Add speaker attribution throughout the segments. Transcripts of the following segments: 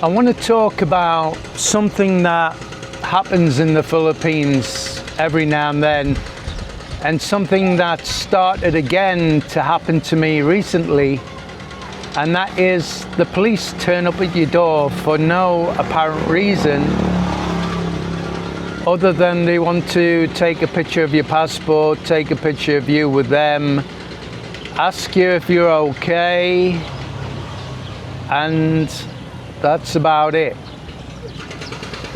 Speaker 1: I want to talk about something that happens in the Philippines every now and then, and something that started again to happen to me recently, and that is the police turn up at your door for no apparent reason other than they want to take a picture of your passport, take a picture of you with them, ask you if you're okay, and that's about it.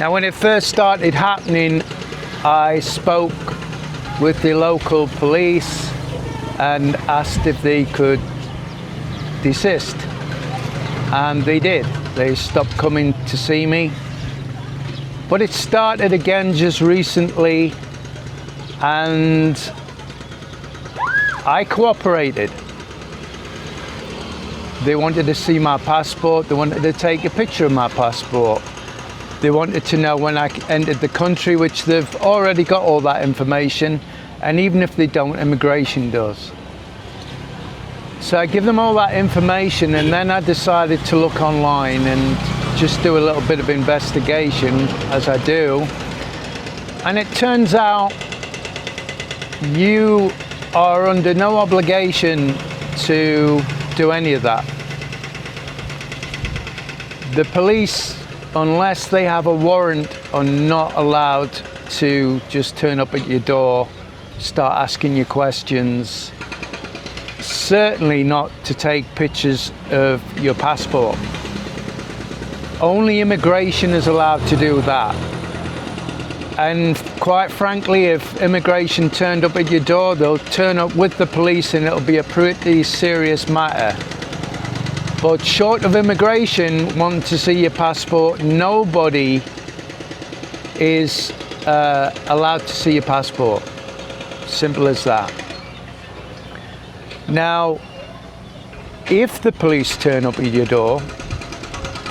Speaker 1: Now, when it first started happening, I spoke with the local police and asked if they could desist, and they did. They stopped coming to see me. But it started again just recently, and I cooperated. They wanted to see my passport, they wanted to take a picture of my passport. They wanted to know when I entered the country, which they've already got all that information, and even if they don't, immigration does. So I give them all that information, and then I decided to look online and just do a little bit of investigation, as I do. And it turns out you are under no obligation to do any of that. The police, unless they have a warrant, are not allowed to just turn up at your door, start asking you questions. Certainly not to take pictures of your passport. Only immigration is allowed to do that. And quite frankly, if immigration turned up at your door, they'll turn up with the police and it'll be a pretty serious matter. But short of immigration wanting to see your passport, nobody is allowed to see your passport. Simple as that. Now, if the police turn up at your door,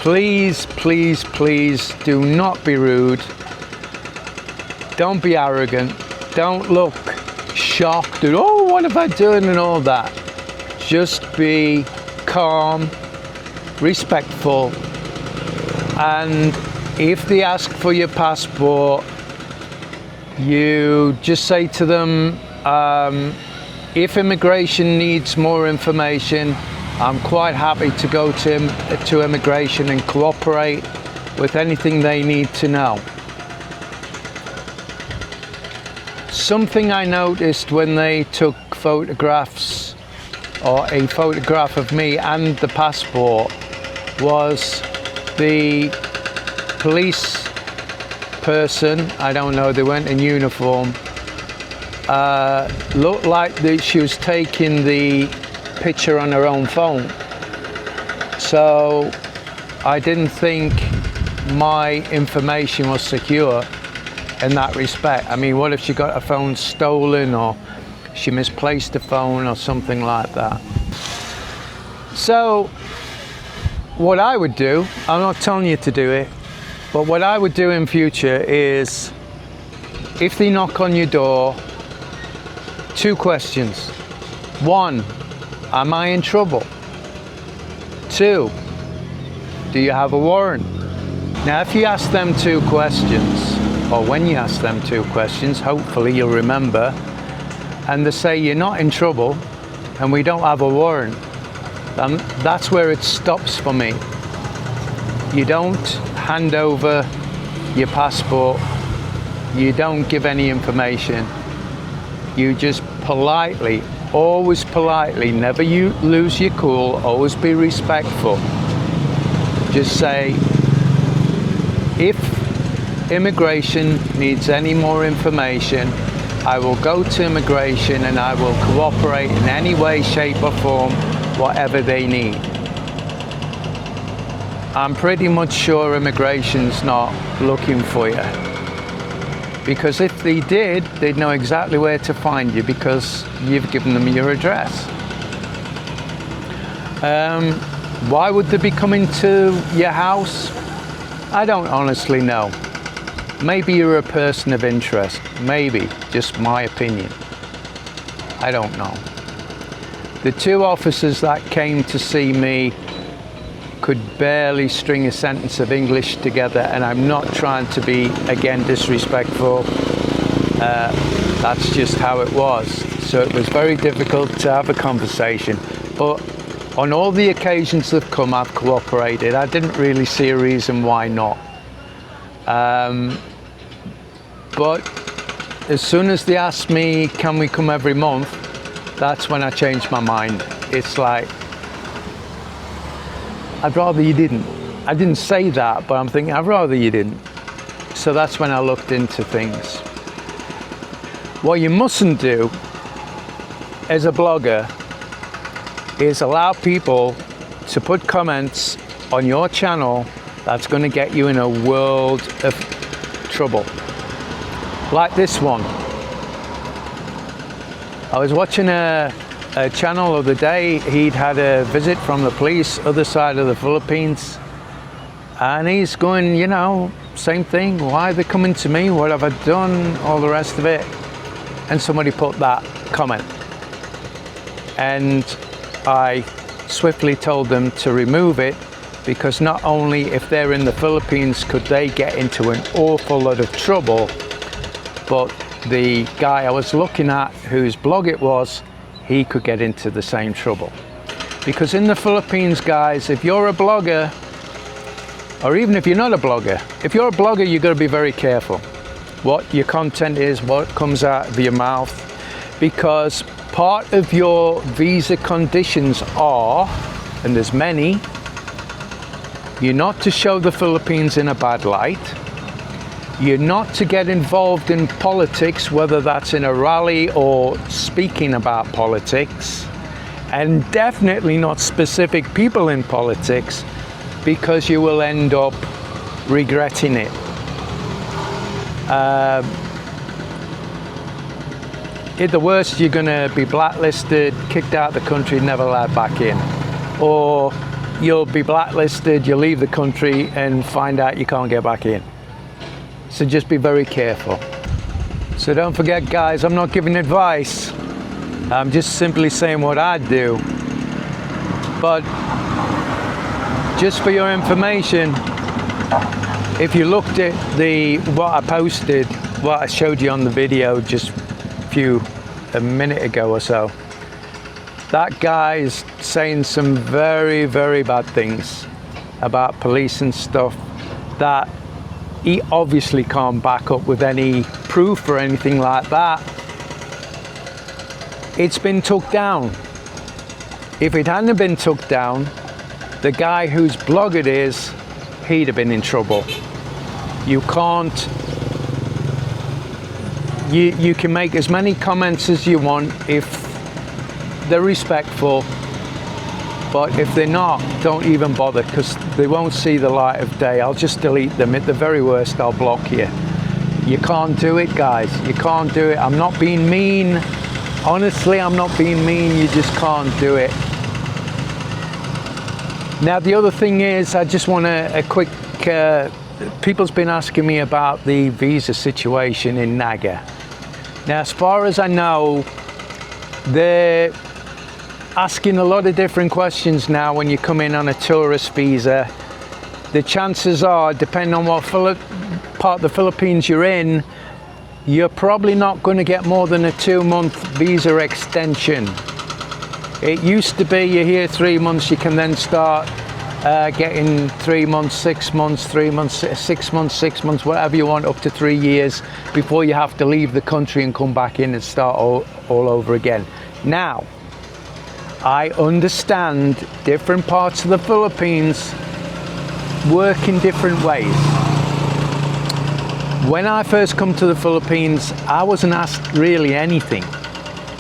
Speaker 1: please, please, please do not be rude. Don't be arrogant. Don't look shocked and, oh, what have I done and all that. Just be calm, respectful, and if they ask for your passport, you just say to them, if immigration needs more information, I'm quite happy to go to immigration and cooperate with anything they need to know. Something I noticed when they took photographs, or a photograph of me and the passport, was the police person, I don't know, they weren't in uniform, looked like she was taking the picture on her own phone. So I didn't think my information was secure in that respect. I mean, what if she got her phone stolen, or she misplaced a phone or something like that? So what I would do, I'm not telling you to do it, but what I would do in future is, if they knock on your door, 2 questions. 1, am I in trouble? 2, do you have a warrant? Now, if you ask them 2 questions, or when you ask them 2 questions, hopefully you'll remember, and they say you're not in trouble and we don't have a warrant, then that's where it stops for me. You don't hand over your passport, you don't give any information, you just politely, always politely, never you lose your cool, always be respectful. Just say, if immigration needs any more information, I will go to immigration and I will cooperate in any way, shape or form, whatever they need. I'm pretty much sure immigration's not looking for you, because if they did, they'd know exactly where to find you because you've given them your address. Why would they be coming to your house? I don't honestly know. Maybe you're a person of interest. Maybe, just my opinion. I don't know. The 2 officers that came to see me could barely string a sentence of English together, and I'm not trying to be, again, disrespectful. That's just how it was. So it was very difficult to have a conversation. But on all the occasions that have come, I've cooperated. I didn't really see a reason why not. But as soon as they asked me, can we come every month, that's when I changed my mind. It's like, I'd rather you didn't. I didn't say that, but I'm thinking, I'd rather you didn't. So that's when I looked into things. What you mustn't do as a blogger is allow people to put comments on your channel that's going to get you in a world of trouble. Like this one. I was watching a channel the other day. He'd had a visit from the police, other side of the Philippines, and he's going, you know, same thing. Why are they coming to me? What have I done? All the rest of it. And somebody put that comment, and I swiftly told them to remove it, because not only if they're in the Philippines could they get into an awful lot of trouble, but the guy I was looking at, whose blog it was, he could get into the same trouble. Because in the Philippines, guys, if you're a blogger, or even if you're not a blogger, if you're a blogger, you've got to be very careful what your content is, what comes out of your mouth, because part of your visa conditions are, and there's many, you're not to show the Philippines in a bad light. You're not to get involved in politics, whether that's in a rally or speaking about politics, and definitely not specific people in politics, because you will end up regretting it. At the worst, you're going to be blacklisted, kicked out of the country, never allowed back in. Or you'll be blacklisted, you leave the country and find out you can't get back in. So just be very careful. So don't forget, guys, I'm not giving advice. I'm just simply saying what I do. But just for your information, if you looked at what I posted, what I showed you on the video just a minute ago or so, that guy's saying some very, very bad things about police and stuff that he obviously can't back up with any proof or anything like that. It's been took down. If it hadn't been took down, the guy whose blog it is, he'd have been in trouble. You can't, you can make as many comments as you want if they're respectful, but if they're not, don't even bother, because they won't see the light of day. I'll just delete them. At the very worst, I'll block you. You can't do it, guys. You can't do it. I'm not being mean. Honestly, I'm not being mean. You just can't do it. Now, the other thing is, I just want a quick, people's been asking me about the visa situation in Naga. Now, as far as I know, they're asking a lot of different questions now when you come in on a tourist visa. The chances are, depending on what part of the Philippines you're in, you're probably not going to get more than a 2-month visa extension. It used to be you're here 3 months, you can then start getting 3 months, 6 months, 3 months, 6 months, 6 months, whatever you want, up to 3 years before you have to leave the country and come back in and start all over again. Now, I understand different parts of the Philippines work in different ways. When I first come to the Philippines, I wasn't asked really anything.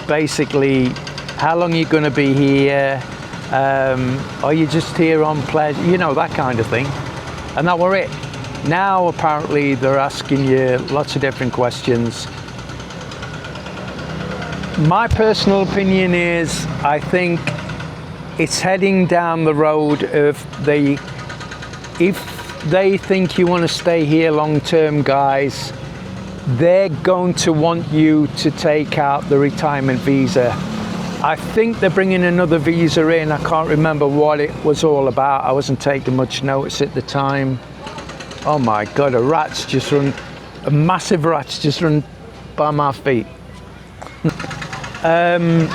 Speaker 1: Basically, how long are you going to be here? Are you just here on pleasure? You know, that kind of thing. And that were it. Now, apparently, they're asking you lots of different questions. My personal opinion is, I think it's heading down the road of if they think you want to stay here long term, guys, they're going to want you to take out the retirement visa. I think they're bringing another visa in. I can't remember what it was all about. I wasn't taking much notice at the time. Oh my God, a massive rat's just run by my feet. The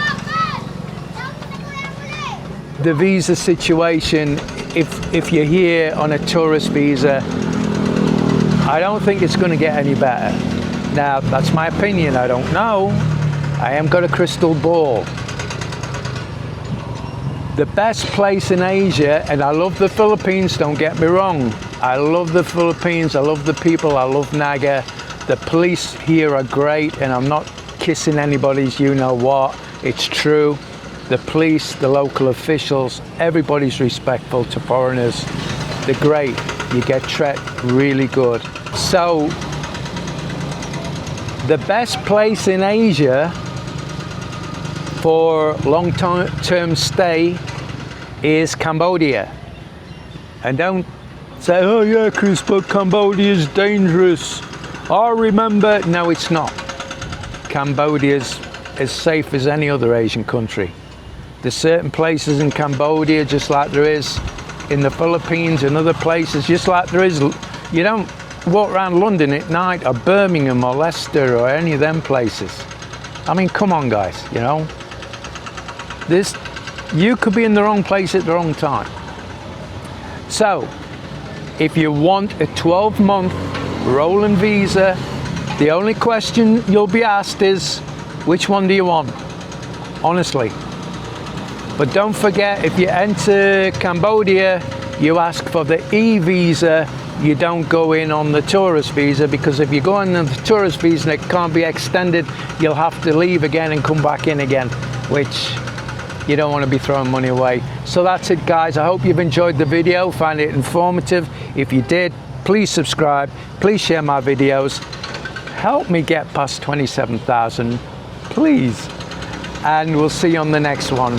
Speaker 1: visa situation, if you're here on a tourist visa, I don't think it's going to get any better. Now, that's my opinion, I don't know. I haven't got a crystal ball. The best place in Asia, and I love the Philippines, don't get me wrong. I love the Philippines, I love the people, I love Naga. The police here are great, and I'm not kissing anybody's you-know-what. It's true. The police, the local officials, everybody's respectful to foreigners. They're great. You get treated really good. So, the best place in Asia for long-term stay is Cambodia. And don't say, oh yeah, Chris, but Cambodia is dangerous. I remember, no, it's not. Cambodia's as safe as any other Asian country. There's certain places in Cambodia, just like there is in the Philippines and other places, just like there is. You don't walk around London at night, or Birmingham or Leicester or any of them places. I mean, come on guys, you know. You could be in the wrong place at the wrong time. So, if you want a 12-month rolling visa, the only question you'll be asked is, which one do you want? Honestly. But don't forget, if you enter Cambodia, you ask for the E-visa. You don't go in on the tourist visa, because if you go on the tourist visa and it can't be extended, you'll have to leave again and come back in again, which you don't want to be throwing money away. So that's it guys. I hope you've enjoyed the video, found it informative. If you did, please subscribe, please share my videos. Help me get past 27,000, please. And we'll see you on the next one.